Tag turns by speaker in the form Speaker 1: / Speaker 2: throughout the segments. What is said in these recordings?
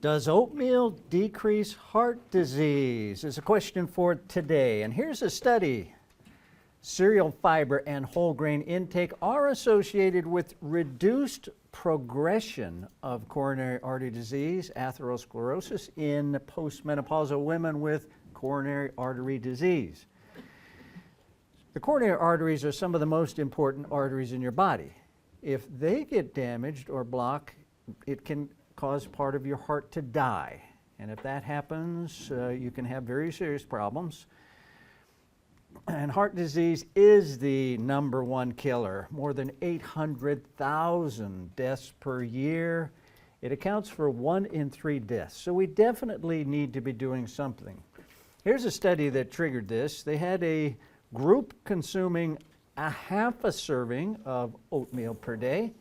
Speaker 1: Does oatmeal decrease heart disease? Is a question for today. And here's a study. Cereal fiber and whole grain intake are associated with reduced progression of coronary artery disease, atherosclerosis, in postmenopausal women with coronary artery disease. The coronary arteries are some of the most important arteries in your body. If they get damaged or blocked, it can cause part of your heart to die. And if that happens, you can have very serious problems. And heart disease is the #1 killer. More than 800,000 deaths per year. It accounts for 1 in 3 deaths. So we definitely need to be doing something. Here's a study that triggered this. They had a group consuming a half a serving of oatmeal per day,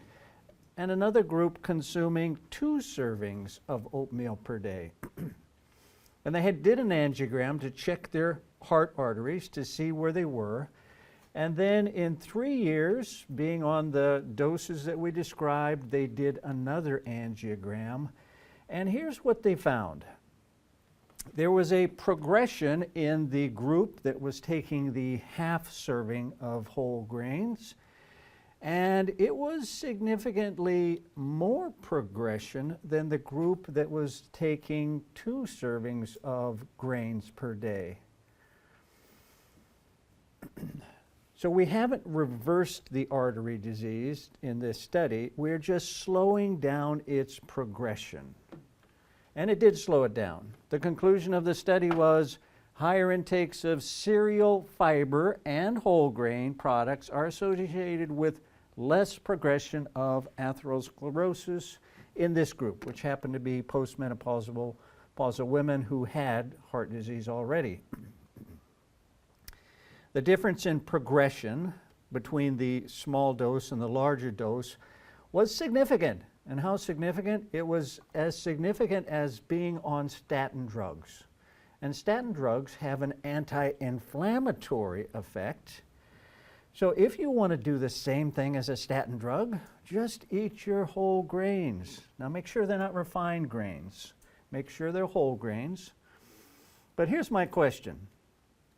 Speaker 1: and another group consuming 2 servings of oatmeal per day. And they did an angiogram to check their heart arteries to see where they were. And then in 3 years, being on the doses that we described, they did another angiogram. And here's what they found. There was a progression in the group that was taking the half serving of whole grains. And it was significantly more progression than the group that was taking 2 servings of grains per day. So we haven't reversed the artery disease in this study. We're just slowing down its progression. And it did slow it down. The conclusion of the study was higher intakes of cereal fiber and whole grain products are associated with less progression of atherosclerosis in this group, which happened to be postmenopausal women who had heart disease already. The difference in progression between the small dose and the larger dose was significant. And how significant? It was as significant as being on statin drugs. And statin drugs have an anti-inflammatory effect. So if you want to do the same thing as a statin drug, just eat your whole grains. Now make sure they're not refined grains. Make sure they're whole grains. But here's my question.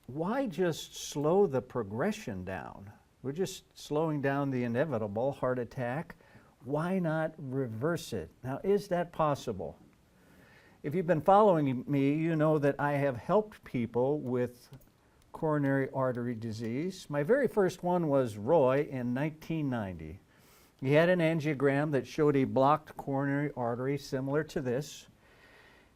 Speaker 1: Why just slow the progression down? We're just slowing down the inevitable heart attack. Why not reverse it? Now, is that possible? If you've been following me, you know that I have helped people with coronary artery disease. My very first one was Roy in 1990. He had an angiogram that showed a blocked coronary artery similar to this.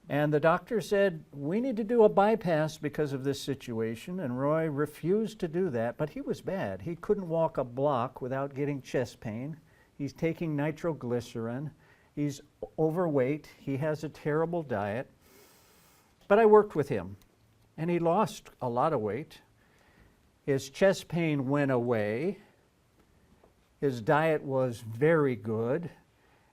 Speaker 1: And the doctor said, we need to do a bypass because of this situation. And Roy refused to do that, but he was bad. He couldn't walk a block without getting chest pain. He's taking nitroglycerin. He's overweight. He has a terrible diet. But I worked with him, and he lost a lot of weight. His chest pain went away. His diet was very good.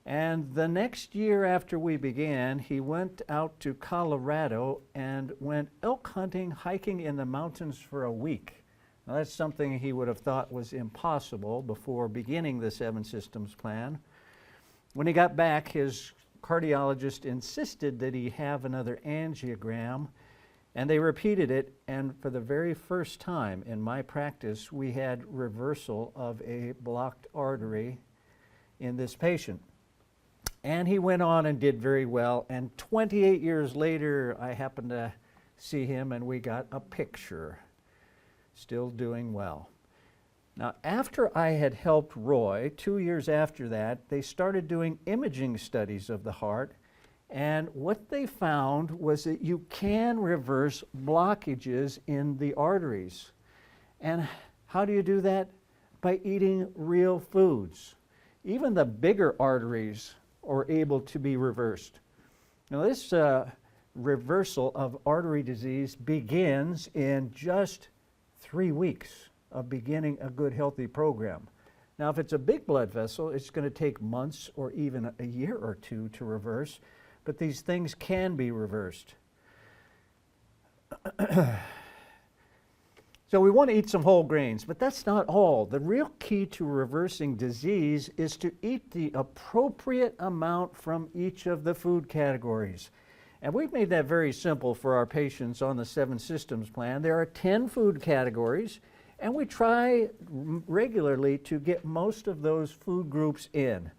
Speaker 1: And the next year after we began, he went out to Colorado and went elk hunting, hiking in the mountains for a week. Now, that's something he would have thought was impossible before beginning the 7 Systems plan. When he got back, his cardiologist insisted that he have another angiogram, and they repeated it, and for the very first time in my practice, we had reversal of a blocked artery in this patient. And he went on and did very well, and 28 years later, I happened to see him, and we got a picture. Still doing well. Now, after I had helped Roy, 2 years after that, they started doing imaging studies of the heart, and what they found was that you can reverse blockages in the arteries. And how do you do that? By eating real foods. Even the bigger arteries are able to be reversed. Now, this reversal of artery disease begins in just 3 weeks of beginning a good, healthy program. Now, if it's a big blood vessel, it's going to take months or even a year or 2 to reverse, but these things can be reversed. So we want to eat some whole grains, but that's not all. The real key to reversing disease is to eat the appropriate amount from each of the food categories. And we've made that very simple for our patients on the 7 Systems Plan. There are 10 food categories, and we try regularly to get most of those food groups in.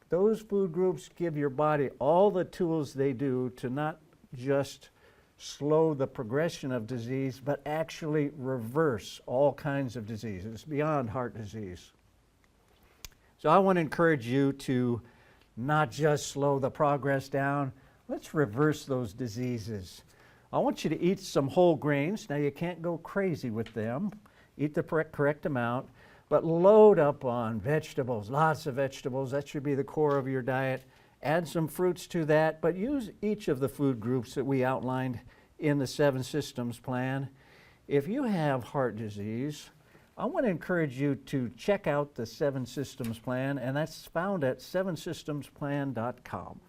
Speaker 1: Those food groups give your body all the tools they do to not just slow the progression of disease, but actually reverse all kinds of diseases beyond heart disease. So I want to encourage you to not just slow the progress down, let's reverse those diseases. I want you to eat some whole grains. Now you can't go crazy with them. Eat the correct amount, but load up on vegetables, lots of vegetables. That should be the core of your diet. Add some fruits to that, but use each of the food groups that we outlined in the 7 Systems Plan. If you have heart disease, I want to encourage you to check out the 7 Systems Plan, and that's found at 7systemsplan.com.